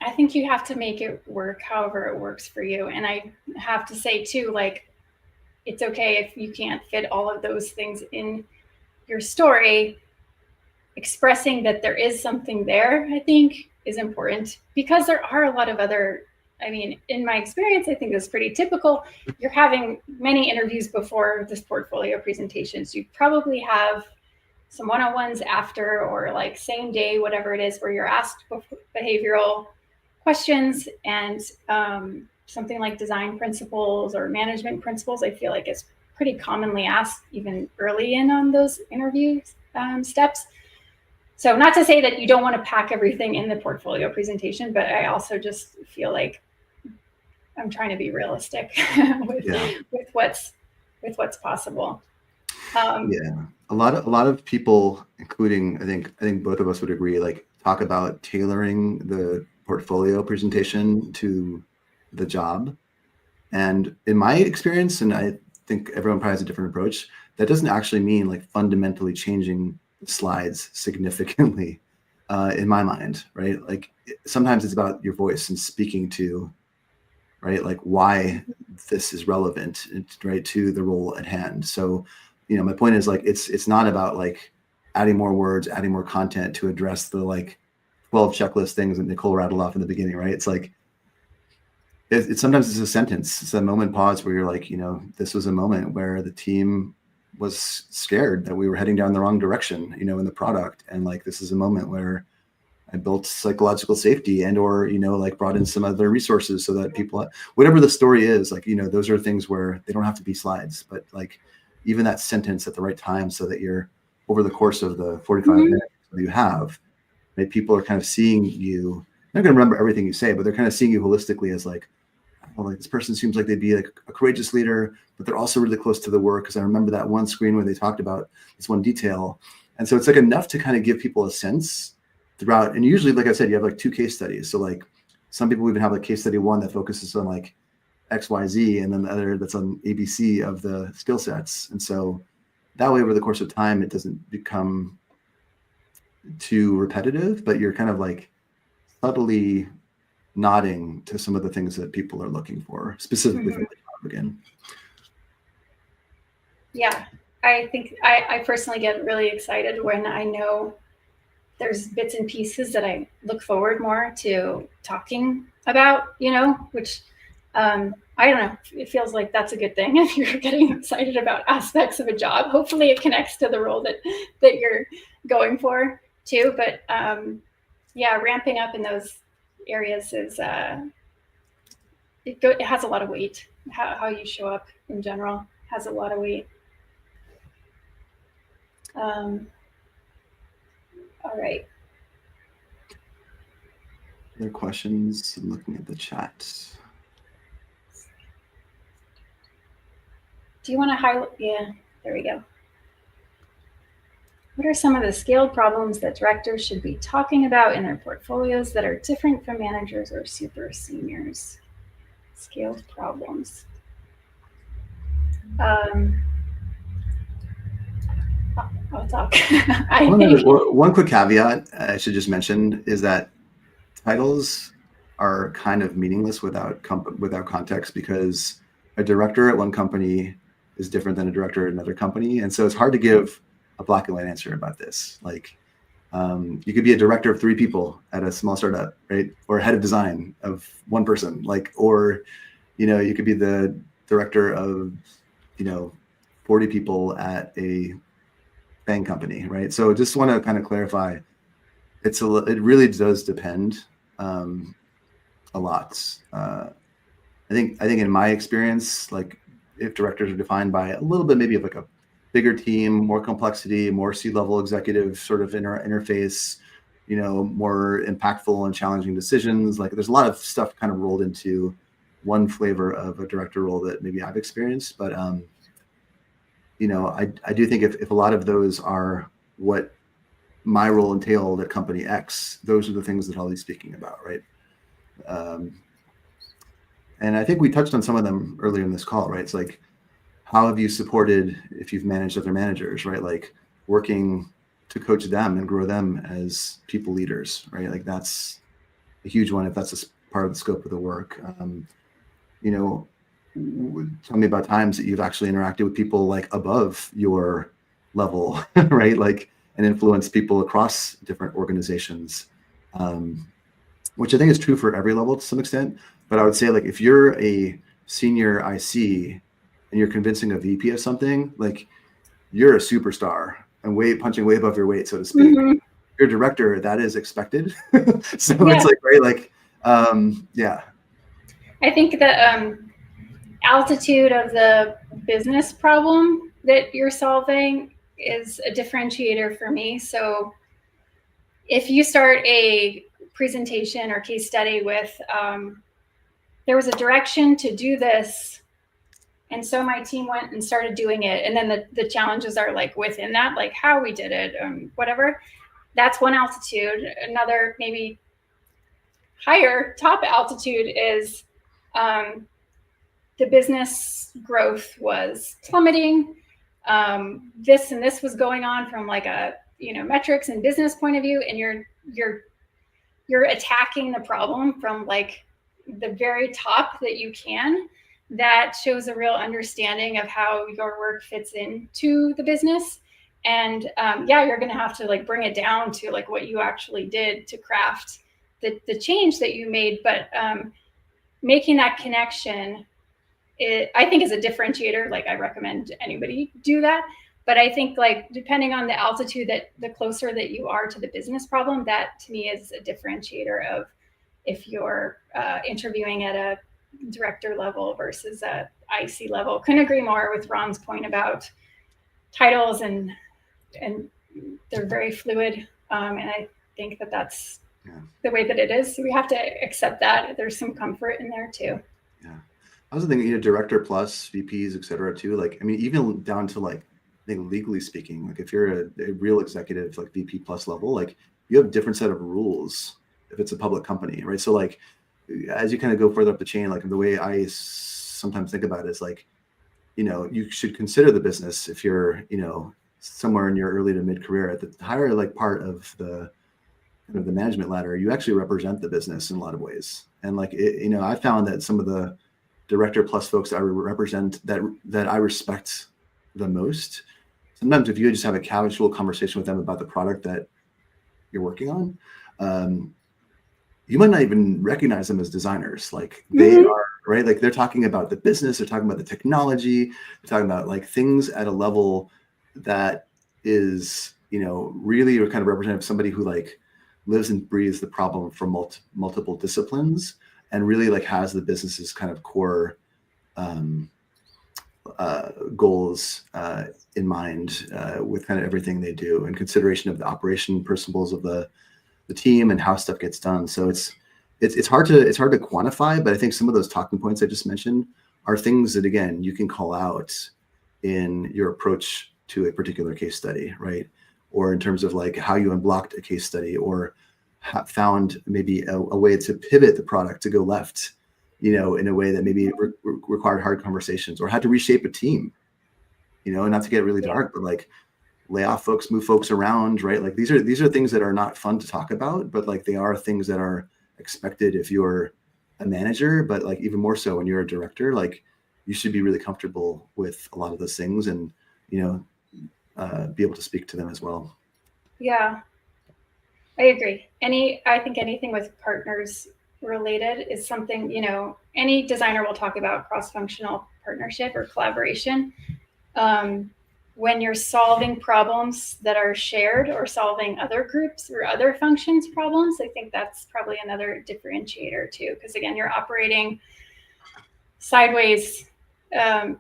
Speaker 2: I think you have to make it work however it works for you. And I have to say too, like, it's okay if you can't fit all of those things in your story. Expressing that there is something there, I think, is important, because there are a lot of other, in my experience, I think it's pretty typical. You're having many interviews before this portfolio presentations. You probably have some one-on-ones after, or like same day, whatever it is, where you're asked behavioral questions, and something like design principles or management principles, I feel like is pretty commonly asked even early on those interview steps. So not to say that you don't want to pack everything in the portfolio presentation, but I also just feel like I'm trying to be realistic with what's possible.
Speaker 3: Yeah, a lot of people, including I think both of us would agree, like talk about tailoring the portfolio presentation to the job. And in my experience, and I think everyone probably has a different approach, that doesn't actually mean like fundamentally changing slides significantly in my mind, right? Like sometimes it's about your voice and speaking to, right, like why this is relevant, right, to the role at hand. So, my point is like it's not about like adding more words, adding more content to address the like 12 checklist things that Nicole rattled off in the beginning, right? It's like it's sometimes it's a sentence, it's a moment pause where you're like, this was a moment where the team was scared that we were heading down the wrong direction, in the product. And like, this is a moment where I built psychological safety and, or, like brought in some other resources so that people, whatever the story is, like, those are things where they don't have to be slides, but like even that sentence at the right time, so that you're over the course of the 45 minutes that you have, right, people are kind of seeing you, they're not going to remember everything you say, but they're kind of seeing you holistically as like, well, like this person seems like they'd be like a courageous leader, but they're also really close to the work, because I remember that one screen where they talked about this one detail. And so it's like enough to kind of give people a sense throughout. And usually, like I said, you have like 2 case studies. So like some people even have like case study 1 that focuses on like XYZ, and then the other that's on ABC of the skill sets. And so that way, over the course of time, it doesn't become too repetitive, but you're kind of like subtly nodding to some of the things that people are looking for, specifically from the job again.
Speaker 2: Yeah, I think I personally get really excited when I know there's bits and pieces that I look forward more to talking about, which I don't know, it feels like that's a good thing if you're getting excited about aspects of a job. Hopefully it connects to the role that you're going for too. But yeah, ramping up in those areas is it has a lot of weight, how you show up in general. has a lot of weight. All right.
Speaker 3: Other questions? I'm looking at the chat.
Speaker 2: Do you want to highlight? Yeah, there we go. What are some of the scaled problems that directors should be talking about in their portfolios that are different from managers or super seniors? Scaled problems. I'll talk.
Speaker 3: One quick caveat I should just mention is that titles are kind of meaningless without context, because a director at one company is different than a director at another company. And so it's hard to give a black and white answer about this. Like, you could be a director of 3 people at a small startup, right? Or head of design of 1 person, like, or, you could be the director of, 40 people at a FANG company, right? So just want to kind of clarify, it really does depend a lot. I think in my experience, like, if directors are defined by a little bit maybe of like a bigger team, more complexity, more C-level executive sort of interface, more impactful and challenging decisions, like there's a lot of stuff kind of rolled into one flavor of a director role that maybe I've experienced. But I do think if a lot of those are what my role entailed at company X, those are the things that I'll be speaking about, right? And I think we touched on some of them earlier in this call, right? It's like, how have you supported, if you've managed other managers, right? Like working to coach them and grow them as people leaders, right? Like that's a huge one if that's a part of the scope of the work. Tell me about times that you've actually interacted with people like above your level, right? Like, and influence people across different organizations, which I think is true for every level to some extent. But I would say, like, if you're a senior IC and you're convincing a VP of something, like, you're a superstar and punching way above your weight, so to speak.
Speaker 2: Mm-hmm.
Speaker 3: If you're a director, that is expected. So yeah. It's like, right, like, yeah.
Speaker 2: I think the altitude of the business problem that you're solving is a differentiator for me. So if you start a presentation or case study with, there was a direction to do this, and so my team went and started doing it, and then the challenges are like within that, like how we did it, whatever, that's one altitude. Another maybe higher top altitude is the business growth was plummeting. This and this was going on from like a metrics and business point of view, and you're attacking the problem from like the very top that you can. That shows a real understanding of how your work fits into the business. And you're going to have to like bring it down to like what you actually did to craft the change that you made. But making that connection, I think, is a differentiator. Like, I recommend anybody do that. But I think, like, depending on the altitude, that the closer that you are to the business problem, that to me is a differentiator of if you're interviewing at a director level versus a IC level. Couldn't agree more with Ron's point about titles, and they're very fluid. And I think that that's the way that it is. So we have to accept that. There's some comfort in there too.
Speaker 3: Yeah. I was thinking, director plus VPs, et cetera, too. Like, I mean, even down to like, I think legally speaking, like if you're a real executive, like VP plus level, like you have a different set of rules if it's a public company, right? So like, as you kind of go further up the chain, like the way I sometimes think about it is like, you should consider the business if you're, somewhere in your early to mid career at the higher like part of the kind of the management ladder, you actually represent the business in a lot of ways. And like, I found that some of the director plus folks that I represent that I respect the most, sometimes if you just have a casual conversation with them about the product that you're working on, you might not even recognize them as designers. Like they are, right? Like they're talking about the business, they're talking about the technology, they're talking about like things at a level that is, really kind of representative of somebody who like lives and breathes the problem from multiple disciplines, and really like has the business's kind of core goals in mind with kind of everything they do, and consideration of the operation principles of the team and how stuff gets done. So it's hard to quantify, but I think some of those talking points I just mentioned are things that, again, you can call out in your approach to a particular case study, right? Or in terms of like how you unblocked a case study, or found maybe a way to pivot the product to go left, in a way that maybe required hard conversations, or had to reshape a team, not to get really dark, but like lay off folks, move folks around, right? Like these are things that are not fun to talk about, but like they are things that are expected if you're a manager, but like even more so when you're a director, like you should be really comfortable with a lot of those things, and be able to speak to them as well.
Speaker 2: Yeah, I agree. I think anything with partners related is something, any designer will talk about cross-functional partnership or collaboration. When you're solving problems that are shared, or solving other groups or other functions problems, I think that's probably another differentiator too. Because again, you're operating sideways, I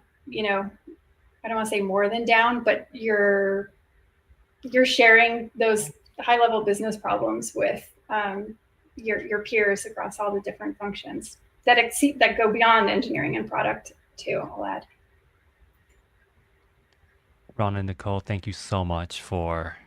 Speaker 2: don't want to say more than down, but you're sharing those high level business problems with your peers across all the different functions that go beyond engineering and product too, I'll add.
Speaker 1: Ron and Nicole, thank you so much for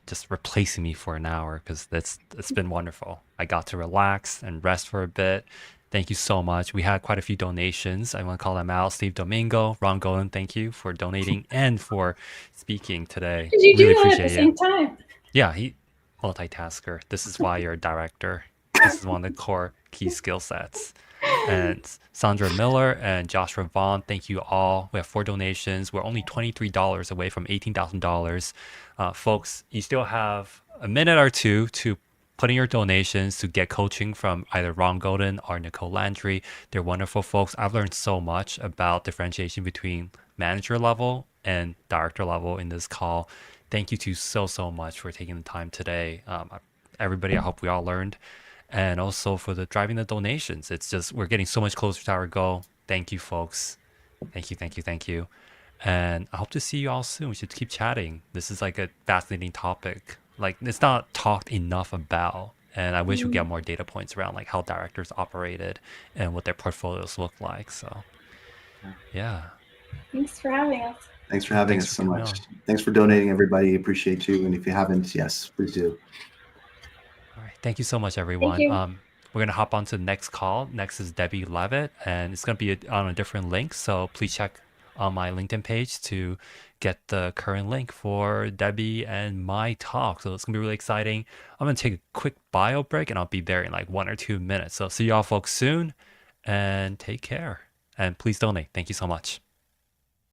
Speaker 1: just replacing me for an hour, because it's been wonderful. I got to relax and rest for a bit. Thank you so much. We had quite a few donations. I want to call them out. Steve Domingo, Ron Golan, thank you for donating and for speaking today.
Speaker 2: Did you
Speaker 1: Really
Speaker 2: do that at the
Speaker 1: appreciate
Speaker 2: same
Speaker 1: it.
Speaker 2: time?
Speaker 1: Yeah, he multitasker. This is why you're a director. This is one of the core key skill sets. And Sandra Miller and Joshua Vaughn, thank you all. We have 4 donations. We're only $23 away from $18,000. Folks, you still have a minute or two to put in your donations to get coaching from either Ron Golden or Nicole Landry. They're wonderful folks. I've learned so much about differentiation between manager level and director level in this call. Thank you to so much for taking the time today. Everybody, I hope we all learned. And also for the driving the donations. It's just, we're getting so much closer to our goal. Thank you, folks. Thank you. And I hope to see you all soon. We should keep chatting. This is like a fascinating topic. Like, it's not talked enough about. And I wish we get more data points around like how directors operated and what their portfolios look like. So, yeah.
Speaker 2: Thanks for having us.
Speaker 3: Thanks for having us so much. Thanks for donating, everybody. Appreciate you. And if you haven't, yes, please do.
Speaker 1: All right. Thank you so much, everyone. We're going to hop on to the next call. Next is Debbie Levitt, and it's going to be on a different link. So please check on my LinkedIn page to get the current link for Debbie and my talk. So it's going to be really exciting. I'm going to take a quick bio break, and I'll be there in like 1 or 2 minutes. So see y'all folks soon, and take care. And please donate. Thank you so much.